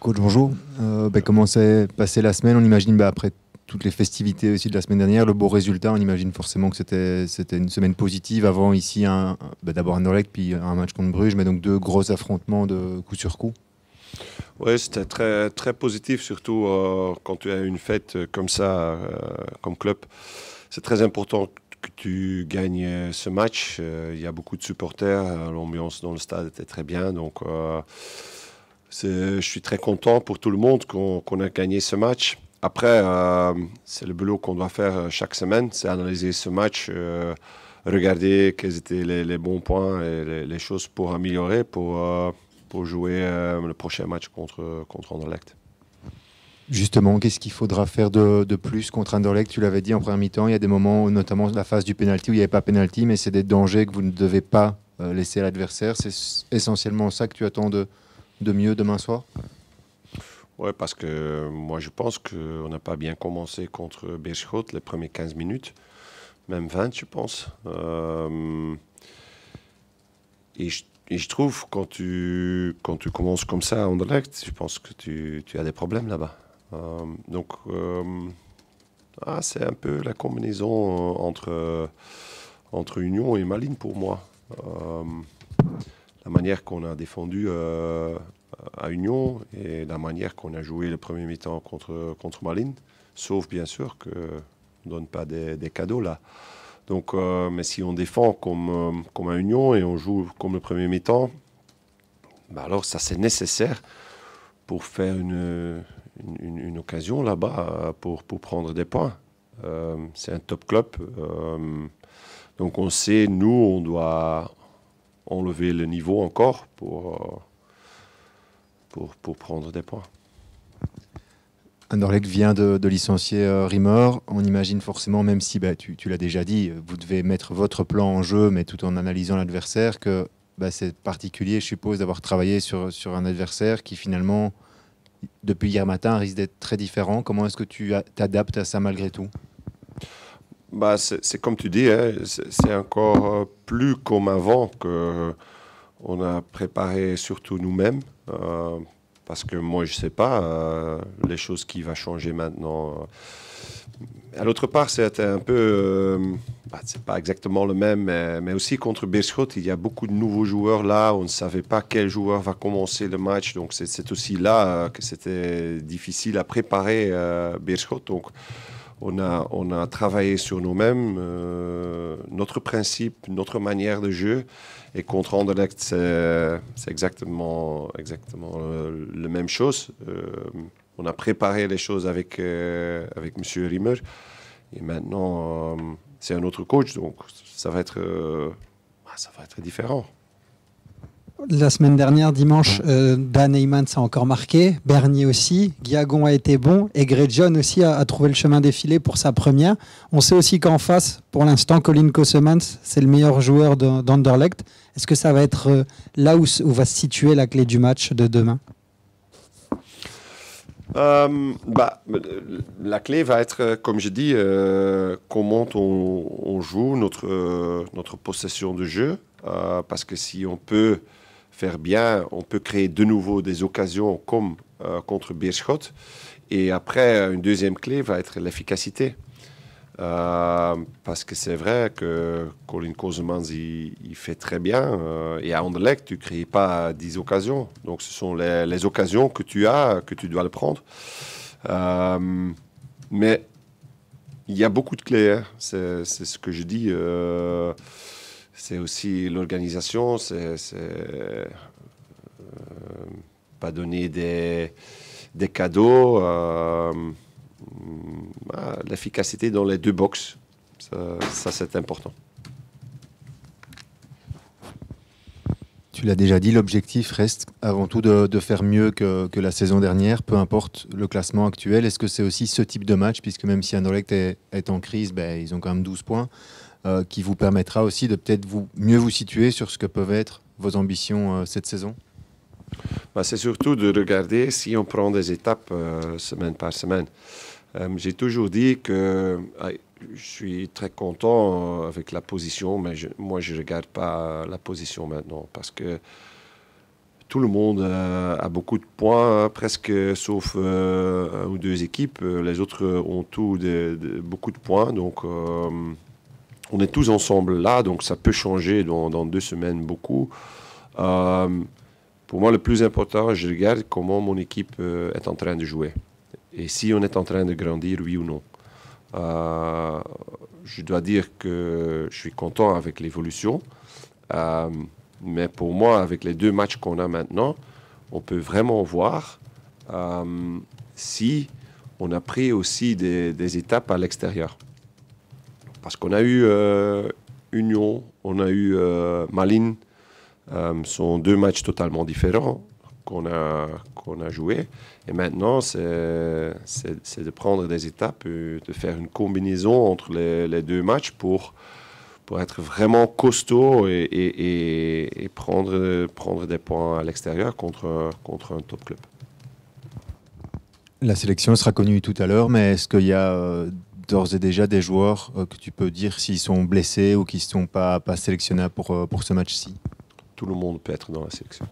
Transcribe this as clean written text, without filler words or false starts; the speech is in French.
Coach, bonjour. Comment s'est passée la semaine? On imagine, après toutes les festivités aussi de la semaine dernière, le beau résultat, on imagine forcément que c'était une semaine positive. Avant, ici, d'abord Anderlecht, puis un match contre Bruges, mais donc deux gros affrontements de coup sur coup. Oui, c'était très, très positif, surtout quand tu as une fête comme ça, comme club. C'est très important que tu gagnes ce match. Il y a beaucoup de supporters, l'ambiance dans le stade était très bien. Donc, je suis très content pour tout le monde qu'on a gagné ce match. Après, c'est le boulot qu'on doit faire chaque semaine, c'est analyser ce match, regarder quels étaient les bons points et les choses pour améliorer, pour jouer le prochain match contre Anderlecht. Justement, qu'est-ce qu'il faudra faire de plus contre Anderlecht? Tu l'avais dit en première mi-temps, il y a des moments, notamment la phase du penalty, où il n'y avait pas penalty, mais c'est des dangers que vous ne devez pas laisser à l'adversaire. C'est essentiellement ça que tu attends de mieux demain soir? Oui, parce que moi je pense qu'on n'a pas bien commencé contre Beerschot les premières 15 minutes, même 20 je pense. Et je trouve quand tu commences comme ça à Anderlecht, je pense que tu as des problèmes là-bas. C'est un peu la combinaison entre Union et Malines pour moi. La manière qu'on a défendu à Union et la manière qu'on a joué le premier mi-temps contre Malines, sauf bien sûr qu'on ne donne pas des cadeaux là. Donc, mais si on défend comme à Union et on joue comme le premier mi-temps, alors ça c'est nécessaire pour faire une occasion là-bas pour prendre des points. C'est un top club. Donc on sait, nous, on doit enlever le niveau encore pour prendre des points. Anderlecht vient de licencier Rimmer. On imagine forcément, même si tu l'as déjà dit, vous devez mettre votre plan en jeu, mais tout en analysant l'adversaire, que c'est particulier, je suppose, d'avoir travaillé sur un adversaire qui finalement, depuis hier matin, risque d'être très différent. Comment est-ce que tu t'adaptes à ça malgré tout? C'est comme tu dis, hein, c'est encore plus comme avant que on a préparé surtout nous-mêmes. Parce que moi, je ne sais pas les choses qui vont changer maintenant. À l'autre part, c'était un peu... c'est pas exactement le même, mais aussi contre Beerschot, il y a beaucoup de nouveaux joueurs là. On ne savait pas quel joueur va commencer le match. Donc, c'est aussi là que c'était difficile à préparer Beerschot. Donc, on a travaillé sur nous-mêmes, notre principe, notre manière de jeu. Et contre Anderlecht, c'est exactement la même chose. On a préparé les choses avec M. Rimmer. Et maintenant, c'est un autre coach. Donc, ça va être différent. La semaine dernière, dimanche, Dan Heymans a encore marqué, Bernier aussi, Guillagon a été bon et John aussi a trouvé le chemin défilé pour sa première. On sait aussi qu'en face, pour l'instant, Colin Kosemans, c'est le meilleur joueur d'Anderlecht. Est-ce que ça va être là où va se situer la clé du match de demain? La clé va être, comme je dis, comment on joue notre possession de jeu. Parce que si on peut faire bien, on peut créer de nouveau des occasions comme contre Beerschot. Et après, une deuxième clé va être l'efficacité. Parce que c'est vrai que Colin Kosemans, il fait très bien. Et à Anderlecht, tu ne crées pas 10 occasions. Donc, ce sont les occasions que tu as, que tu dois le prendre. Mais il y a beaucoup de clés. Hein. C'est ce que je dis. C'est aussi l'organisation. Pas donner des cadeaux. L'efficacité dans les deux boxes, ça c'est important. Tu l'as déjà dit, l'objectif reste avant tout de faire mieux que la saison dernière, peu importe le classement actuel. Est-ce que c'est aussi ce type de match, puisque même si Anderlecht est en crise, ils ont quand même 12 points, qui vous permettra aussi de peut-être mieux vous situer sur ce que peuvent être vos ambitions cette saison? C'est surtout de regarder si on prend des étapes semaine par semaine. J'ai toujours dit que je suis très content avec la position, mais moi, je ne regarde pas la position maintenant parce que tout le monde a beaucoup de points, presque sauf un ou deux équipes. Les autres ont beaucoup de points. Donc, on est tous ensemble là. Donc, ça peut changer dans 2 semaines beaucoup. Pour moi, le plus important, je regarde comment mon équipe est en train de jouer. Et si on est en train de grandir, oui ou non. Je dois dire que je suis content avec l'évolution. Mais pour moi, avec les 2 matchs qu'on a maintenant, on peut vraiment voir si on a pris aussi des étapes à l'extérieur. Parce qu'on a eu Union, on a eu Malines. Ce sont 2 matchs totalement différents qu'on a joués. Et maintenant, c'est de prendre des étapes, de faire une combinaison entre les 2 matchs pour être vraiment costaud et prendre des points à l'extérieur contre un top club. La sélection sera connue tout à l'heure, mais est-ce qu'il y a d'ores et déjà des joueurs que tu peux dire s'ils sont blessés ou qui ne sont pas sélectionnables pour ce match-ci? Tout le monde peut être dans la sélection.